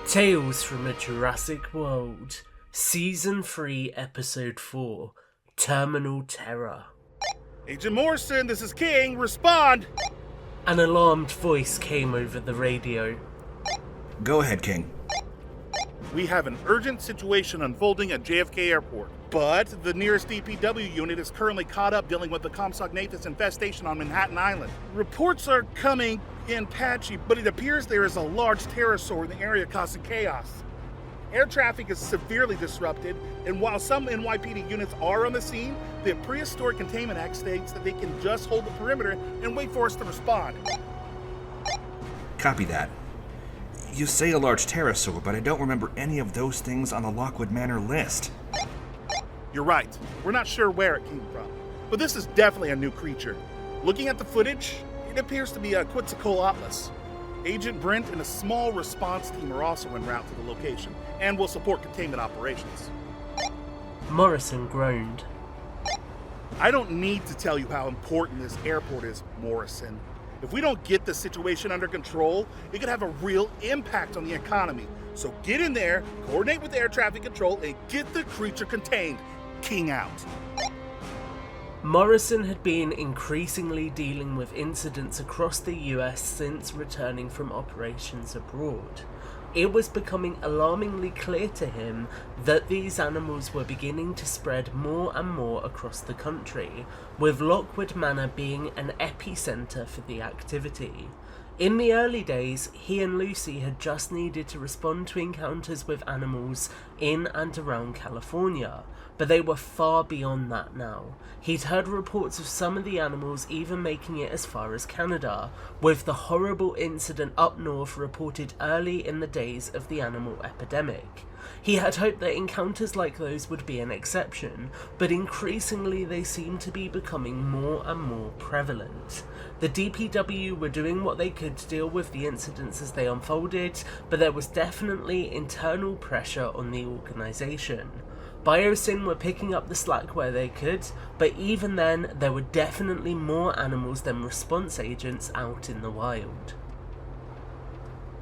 Tales from a Jurassic World, Season 3, Episode 4, Terminal Terror. Agent Morrison, this is King, respond! An alarmed voice came over the radio. Go ahead, King. We have an urgent situation unfolding at JFK Airport, but the nearest DPW unit is currently caught up dealing with the Compsognathus infestation on Manhattan Island. Reports are coming in patchy, but it appears there is a large pterosaur in the area causing chaos. Air traffic is severely disrupted, and while some NYPD units are on the scene, the Prehistoric Containment Act states that they can just hold the perimeter and wait for us to respond. Copy that. You say a large pterosaur, but I don't remember any of those things on the Lockwood Manor list. You're right. We're not sure where it came from, but this is definitely a new creature. Looking at the footage, it appears to be a Quetzalcoatlus. Agent Brent and a small response team are also en route to the location and will support containment operations. Morrison groaned. I don't need to tell you how important this airport is, Morrison. If we don't get the situation under control, it could have a real impact on the economy. So get in there, coordinate with air traffic control, and get the creature contained. King out. Morrison had been increasingly dealing with incidents across the US since returning from operations abroad. It was becoming alarmingly clear to him that these animals were beginning to spread more and more across the country, with Lockwood Manor being an epicenter for the activity. In the early days, he and Lucy had just needed to respond to encounters with animals in and around California, but they were far beyond that now. He'd heard reports of some of the animals even making it as far as Canada, with the horrible incident up north reported early in the days of the animal epidemic. He had hoped that encounters like those would be an exception, but increasingly they seemed to be becoming more and more prevalent. The DPW were doing what they could to deal with the incidents as they unfolded, but there was definitely internal pressure on the organisation. Biosyn were picking up the slack where they could, but even then, there were definitely more animals than response agents out in the wild.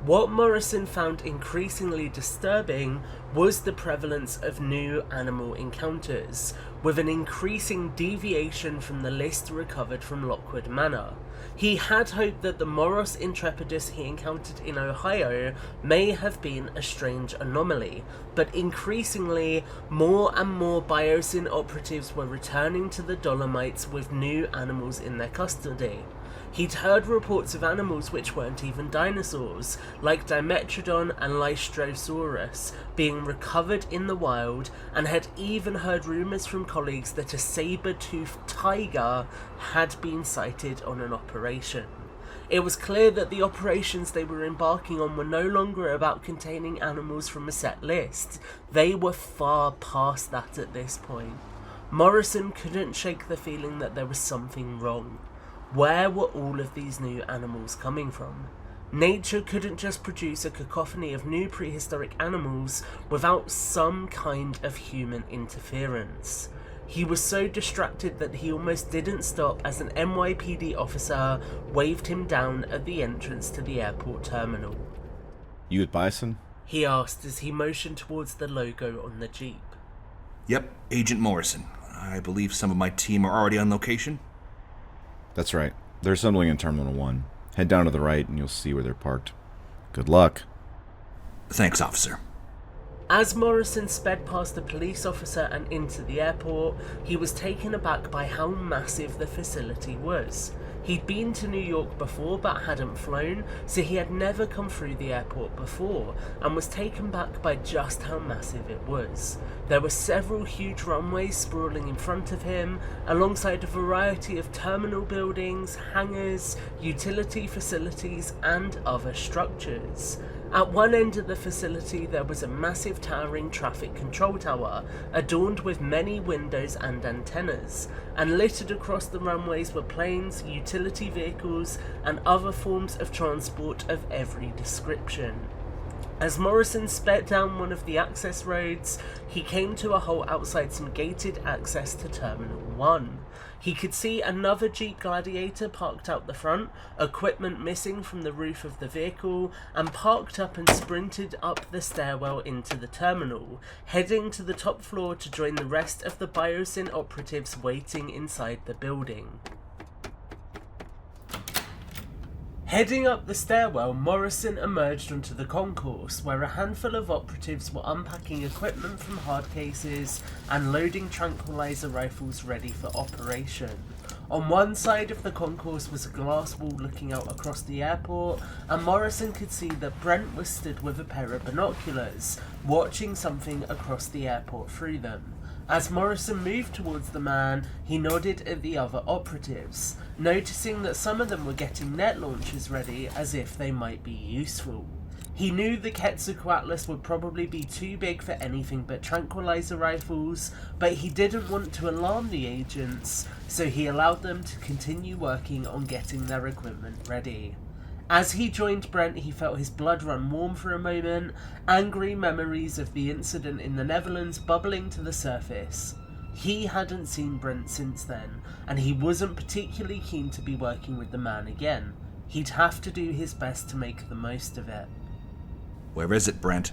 What Morrison found increasingly disturbing was the prevalence of new animal encounters, with an increasing deviation from the list recovered from Lockwood Manor. He had hoped that the Moros intrepidus he encountered in Ohio may have been a strange anomaly, but increasingly, more and more Biosyn operatives were returning to the Dolomites with new animals in their custody. He'd heard reports of animals which weren't even dinosaurs, like Dimetrodon and Lystrosaurus, being recovered in the wild, and had even heard rumours from colleagues that a saber-toothed tiger had been sighted on an operation. It was clear that the operations they were embarking on were no longer about containing animals from a set list. They were far past that at this point. Morrison couldn't shake the feeling that there was something wrong. Where were all of these new animals coming from? Nature couldn't just produce a cacophony of new prehistoric animals without some kind of human interference. He was so distracted that he almost didn't stop as an NYPD officer waved him down at the entrance to the airport terminal. You at Bison? He asked as he motioned towards the logo on the Jeep. Yep, Agent Morrison. I believe some of my team are already on location. That's right. They're assembling in Terminal 1. Head down to the right and you'll see where they're parked. Good luck. Thanks, officer. As Morrison sped past the police officer and into the airport, he was taken aback by how massive the facility was. He'd been to New York before but hadn't flown, so he had never come through the airport before, and was taken back by just how massive it was. There were several huge runways sprawling in front of him, alongside a variety of terminal buildings, hangars, utility facilities, and other structures. At one end of the facility there was a massive towering traffic control tower, adorned with many windows and antennas, and littered across the runways were planes, utility vehicles, and other forms of transport of every description. As Morrison sped down one of the access roads, he came to a halt outside some gated access to Terminal 1. He could see another Jeep Gladiator parked out the front, equipment missing from the roof of the vehicle, and parked up and sprinted up the stairwell into the terminal, heading to the top floor to join the rest of the Biosyn operatives waiting inside the building. Heading up the stairwell, Morrison emerged onto the concourse, where a handful of operatives were unpacking equipment from hard cases and loading tranquilizer rifles ready for operation. On one side of the concourse was a glass wall looking out across the airport, and Morrison could see that Brent was stood with a pair of binoculars, watching something across the airport through them. As Morrison moved towards the man, he nodded at the other operatives, noticing that some of them were getting net launchers ready as if they might be useful. He knew the Quetzalcoatlus would probably be too big for anything but tranquilizer rifles, but he didn't want to alarm the agents, so he allowed them to continue working on getting their equipment ready. As he joined Brent, he felt his blood run warm for a moment, angry memories of the incident in the Netherlands bubbling to the surface. He hadn't seen Brent since then, and he wasn't particularly keen to be working with the man again. He'd have to do his best to make the most of it. Where is it, Brent?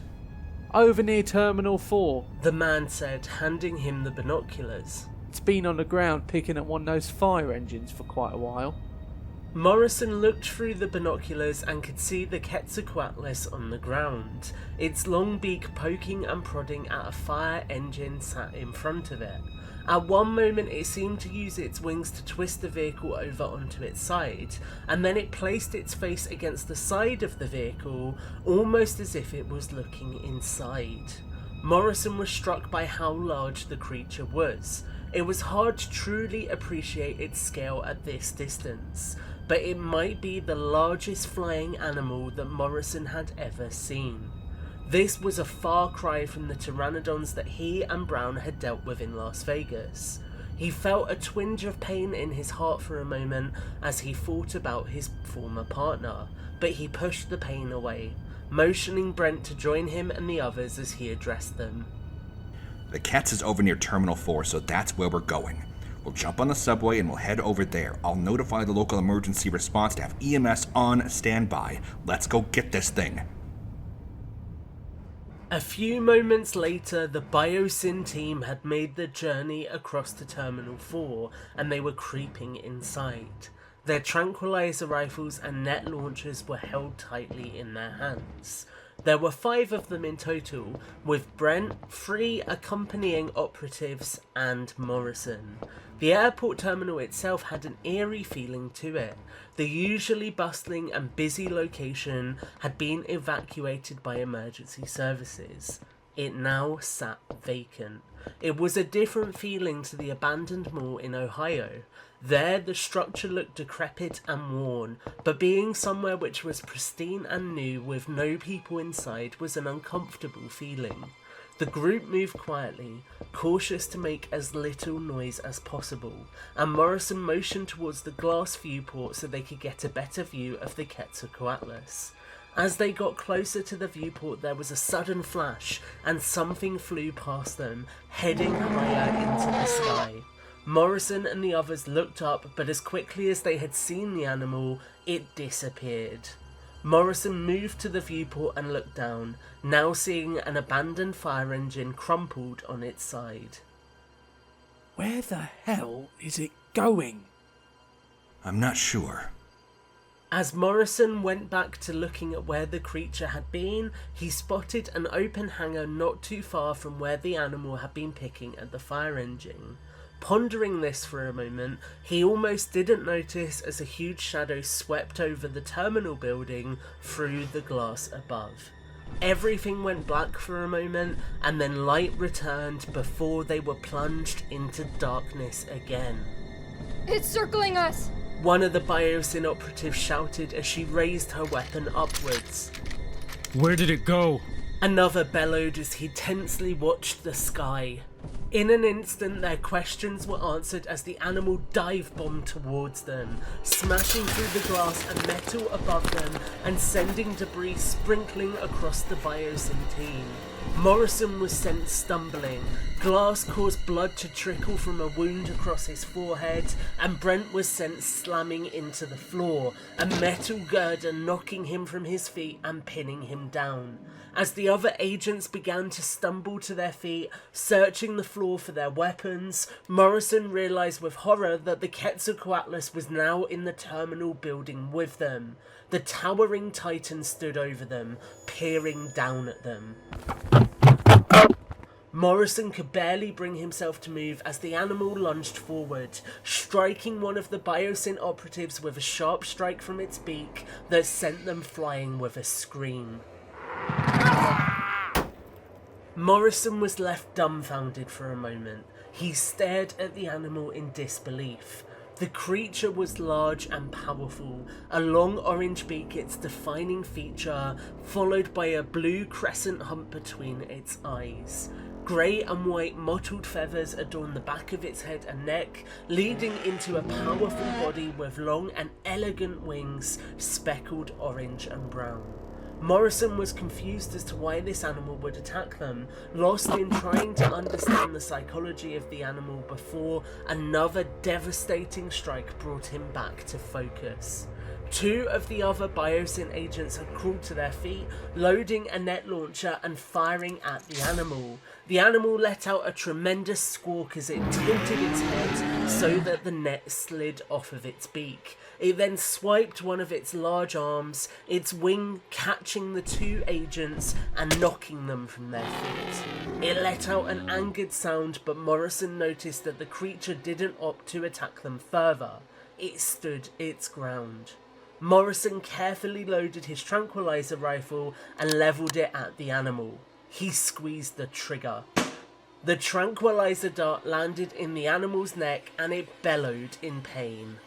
Over near Terminal 4. The man said, handing him the binoculars. It's been on the ground picking at one of those fire engines for quite a while. Morrison looked through the binoculars and could see the Quetzalcoatlus on the ground, its long beak poking and prodding at a fire engine sat in front of it. At one moment it seemed to use its wings to twist the vehicle over onto its side, and then it placed its face against the side of the vehicle, almost as if it was looking inside. Morrison was struck by how large the creature was. It was hard to truly appreciate its scale at this distance, but it might be the largest flying animal that Morrison had ever seen. This was a far cry from the pteranodons that he and Brown had dealt with in Las Vegas. He felt a twinge of pain in his heart for a moment as he thought about his former partner, but he pushed the pain away, motioning Brent to join him and the others as he addressed them. The Quetz is over near Terminal 4, so that's where we're going. We'll jump on the subway and we'll head over there. I'll notify the local emergency response to have EMS on standby. Let's go get this thing. A few moments later, the Biosyn team had made the journey across to Terminal 4, and they were creeping inside. Their tranquilizer rifles and net launchers were held tightly in their hands. There were 5 of them in total, with Brent, 3 accompanying operatives, and Morrison. The airport terminal itself had an eerie feeling to it. The usually bustling and busy location had been evacuated by emergency services. It now sat vacant. It was a different feeling to the abandoned mall in Ohio. There, the structure looked decrepit and worn, but being somewhere which was pristine and new with no people inside was an uncomfortable feeling. The group moved quietly, cautious to make as little noise as possible, and Morrison motioned towards the glass viewport so they could get a better view of the Quetzalcoatlus. As they got closer to the viewport, there was a sudden flash, and something flew past them, heading higher into the sky. Morrison and the others looked up, but as quickly as they had seen the animal, it disappeared. Morrison moved to the viewport and looked down, now seeing an abandoned fire engine crumpled on its side. Where the hell is it going? I'm not sure. As Morrison went back to looking at where the creature had been, he spotted an open hangar not too far from where the animal had been picking at the fire engine. Pondering this for a moment, he almost didn't notice as a huge shadow swept over the terminal building through the glass above. Everything went black for a moment, and then light returned before they were plunged into darkness again. It's circling us! One of the Biosyn operatives shouted as she raised her weapon upwards. Where did it go? Another bellowed as he tensely watched the sky. In an instant, their questions were answered as the animal dive-bombed towards them, smashing through the glass and metal above them and sending debris sprinkling across the Biosyn team. Morrison was sent stumbling. Glass caused blood to trickle from a wound across his forehead, and Brent was sent slamming into the floor, a metal girder knocking him from his feet and pinning him down. As the other agents began to stumble to their feet, searching the floor for their weapons, Morrison realized with horror that the Quetzalcoatlus was now in the terminal building with them. The towering titan stood over them, peering down at them. Morrison could barely bring himself to move as the animal lunged forward, striking one of the Biosyn operatives with a sharp strike from its beak that sent them flying with a scream. Morrison was left dumbfounded for a moment. He stared at the animal in disbelief. The creature was large and powerful, a long orange beak its defining feature, followed by a blue crescent hump between its eyes. Grey and white mottled feathers adorn the back of its head and neck, leading into a powerful body with long and elegant wings, speckled orange and brown. Morrison was confused as to why this animal would attack them, lost in trying to understand the psychology of the animal before another devastating strike brought him back to focus. Two of the other Biosyn agents had crawled to their feet, loading a net launcher and firing at the animal. The animal let out a tremendous squawk as it tilted its head so that the net slid off of its beak. It then swiped one of its large arms, its wing catching the two agents and knocking them from their feet. It let out an angered sound, but Morrison noticed that the creature didn't opt to attack them further. It stood its ground. Morrison carefully loaded his tranquilizer rifle and leveled it at the animal. He squeezed the trigger. The tranquilizer dart landed in the animal's neck and it bellowed in pain.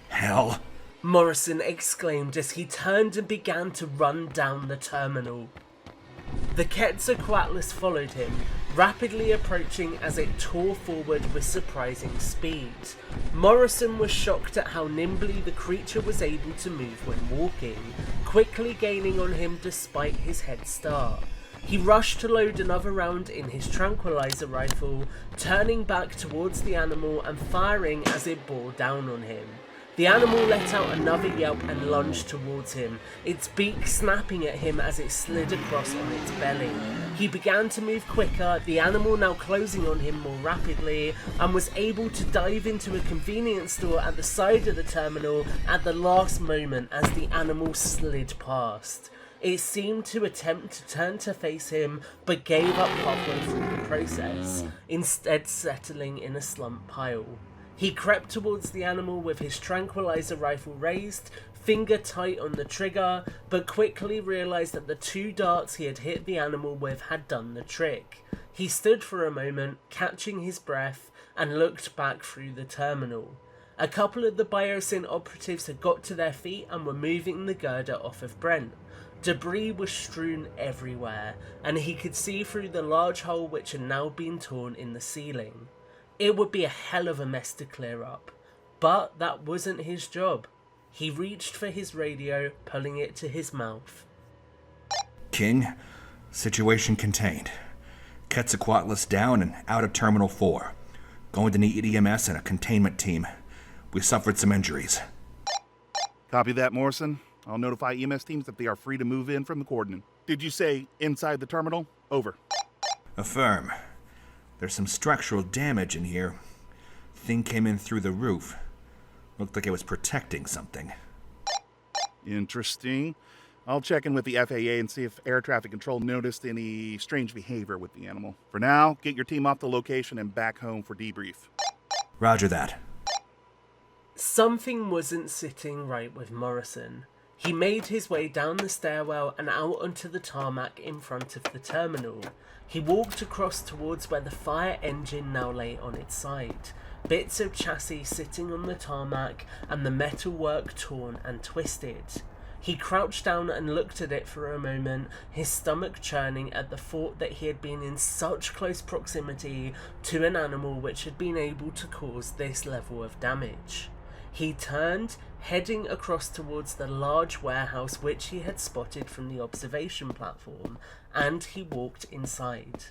Hell. Morrison exclaimed as he turned and began to run down the terminal. The Quetzalcoatlus followed him, rapidly approaching as it tore forward with surprising speed. Morrison was shocked at how nimbly the creature was able to move when walking, quickly gaining on him despite his head start. He rushed to load another round in his tranquilizer rifle, turning back towards the animal and firing as it bore down on him. The animal let out another yelp and lunged towards him, its beak snapping at him as it slid across on its belly. He began to move quicker, the animal now closing on him more rapidly, and was able to dive into a convenience store at the side of the terminal at the last moment as the animal slid past. It seemed to attempt to turn to face him, but gave up halfway through the process, instead settling in a slump pile. He crept towards the animal with his tranquilizer rifle raised, finger tight on the trigger, but quickly realized that the two darts he had hit the animal with had done the trick. He stood for a moment, catching his breath, and looked back through the terminal. A couple of the Biosyn operatives had got to their feet and were moving the girder off of Brent. Debris was strewn everywhere, and he could see through the large hole which had now been torn in the ceiling. It would be a hell of a mess to clear up, but that wasn't his job. He reached for his radio, pulling it to his mouth. King, situation contained. Quetzalcoatlus down and out of Terminal 4. Going to need EMS and a containment team. We suffered some injuries. Copy that, Morrison. I'll notify EMS teams if they are free to move in from the coordinate. Did you say inside the terminal? Over. Affirm. There's some structural damage in here. Thing came in through the roof. Looked like it was protecting something. Interesting. I'll check in with the FAA and see if air traffic control noticed any strange behavior with the animal. For now, get your team off the location and back home for debrief. Roger that. Something wasn't sitting right with Morrison. He made his way down the stairwell and out onto the tarmac in front of the terminal. He walked across towards where the fire engine now lay on its side, bits of chassis sitting on the tarmac and the metalwork torn and twisted. He crouched down and looked at it for a moment, his stomach churning at the thought that he had been in such close proximity to an animal which had been able to cause this level of damage. He turned, heading across towards the large warehouse which he had spotted from the observation platform, and he walked inside.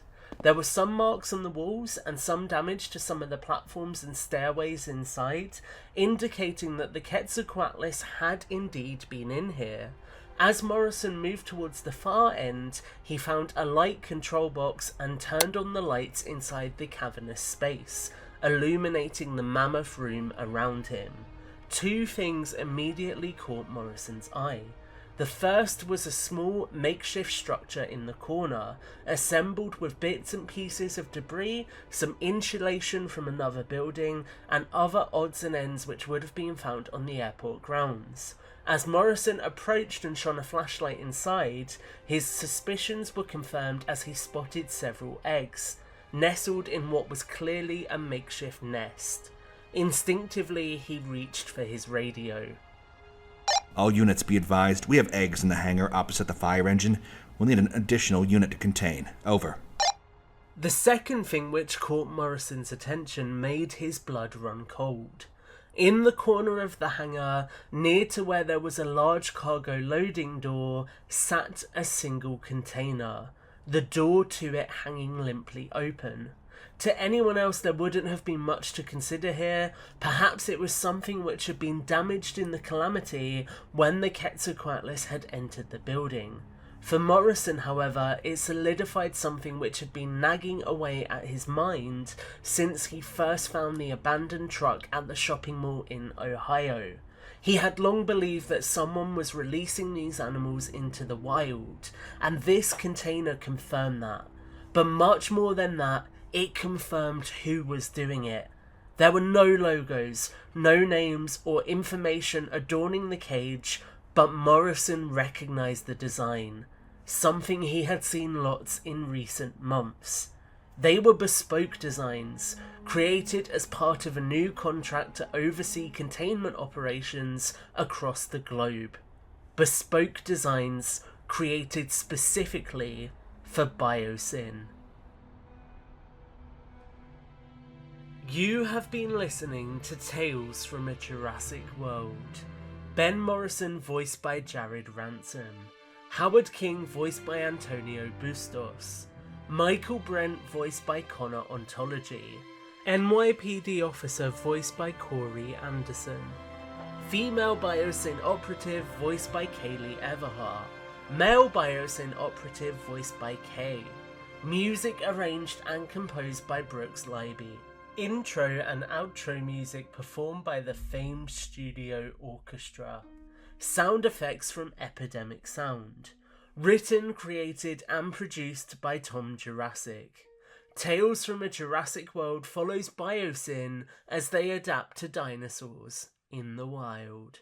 There were some marks on the walls and some damage to some of the platforms and stairways inside, indicating that the Quetzalcoatlus had indeed been in here. As Morrison moved towards the far end, he found a light control box and turned on the lights inside the cavernous space, illuminating the mammoth room around him. Two things immediately caught Morrison's eye. The first was a small makeshift structure in the corner, assembled with bits and pieces of debris, some insulation from another building, and other odds and ends which would have been found on the airport grounds. As Morrison approached and shone a flashlight inside, his suspicions were confirmed as he spotted several eggs, nestled in what was clearly a makeshift nest. Instinctively, he reached for his radio. All units be advised, we have eggs in the hangar opposite the fire engine. We'll need an additional unit to contain. Over. The second thing which caught Morrison's attention made his blood run cold. In the corner of the hangar, near to where there was a large cargo loading door, sat a single container, the door to it hanging limply open. To anyone else there wouldn't have been much to consider here. Perhaps it was something which had been damaged in the calamity when the Quetzalcoatlus had entered the building. For Morrison, however, it solidified something which had been nagging away at his mind since he first found the abandoned truck at the shopping mall in Ohio. He had long believed that someone was releasing these animals into the wild, and this container confirmed that. But much more than that, it confirmed who was doing it. There were no logos, no names or information adorning the cage, but Morrison recognised the design, something he had seen lots in recent months. They were bespoke designs, created as part of a new contract to oversee containment operations across the globe. Bespoke designs created specifically for Biosyn. You have been listening to Tales from a Jurassic World. Ben Morrison voiced by Jared Ransom. Howard King voiced by Antonio Bustos. Michael Brent voiced by Connor Ontology. NYPD officer voiced by Corey Anderson. Female Biosyn operative voiced by Kaylee Everhart. Male Biosyn operative voiced by Kay. Music arranged and composed by Brooks Leiby. Intro and outro music performed by the famed Studio Orchestra. Sound effects from Epidemic Sound. Written, created and produced by Tom Jurassic. Tales from a Jurassic World follows Biosyn as they adapt to dinosaurs in the wild.